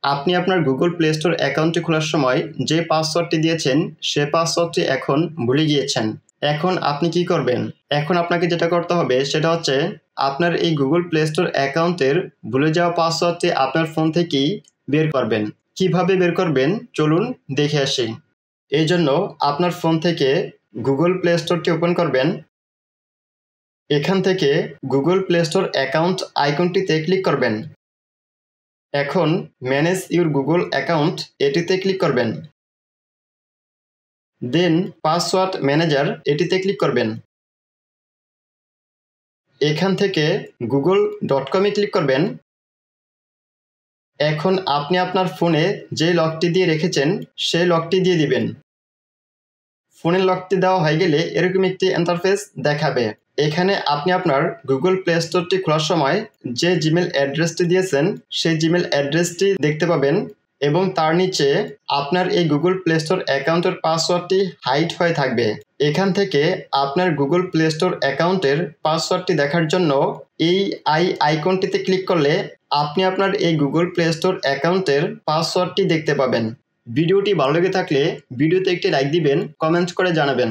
আপনি আপনার Google Play store অ্যাকাউন্টটি খোলার সময় যে পাসওয়ার্ডটি দিয়েছেন সে পাসওয়ার্ডটি এখন ভুলে গিয়েছেন। এখন আপনি কি করবেন? এখন আপনাকে যেটা করতে হবে সেটা হচ্ছে আপনার এই গুগল প্লে স্টোর অ্যাকাউন্টের ভুলে যাওয়া পাসওয়ার্ডটি আপনার ফোন থেকেই বের করবেন। কিভাবে বের করবেন চলুন দেখে আসি। এই জন্য আপনার ফোন থেকে গুগল প্লে স্টোরটি ওপেন করবেন। এখান থেকে গুগল প্লে স্টোর অ্যাকাউন্ট আইকনটিতে ক্লিক করবেন। এখন ম্যানেজ ইউর গুগল অ্যাকাউন্ট এটিতে ক্লিক করবেন। দেন পাসওয়ার্ড ম্যানেজার এটিতে ক্লিক করবেন। এখান থেকে google.com-এ ক্লিক করবেন। এখন আপনি আপনার ফোনে যে লকটি দিয়ে রেখেছেন সেই লকটি দিয়ে দিবেন। ফোনের লকটি দেওয়া হয়ে গেলে এরকম একটি ইন্টারফেস দেখাবে। এখানে আপনি আপনার গুগল প্লে স্টোরটি খোলার সময় যে জিমেল অ্যাড্রেসটি দিয়েছেন সেই জিমেল অ্যাড্রেসটি দেখতে পাবেন এবং তার নিচে আপনার এই গুগল প্লে স্টোর অ্যাকাউন্টের পাসওয়ার্ডটি হাইড হয়ে থাকবে। এখান থেকে আপনার গুগল প্লে স্টোর অ্যাকাউন্টের পাসওয়ার্ডটি দেখার জন্য এই আইকনটিতে ক্লিক করলে আপনি আপনার এই গুগল প্লে স্টোর অ্যাকাউন্টের পাসওয়ার্ডটি দেখতে পাবেন। ভিডিওটি ভালো লেগে থাকলে ভিডিওতে একটি লাইক দিবেন, কমেন্ট করে জানাবেন।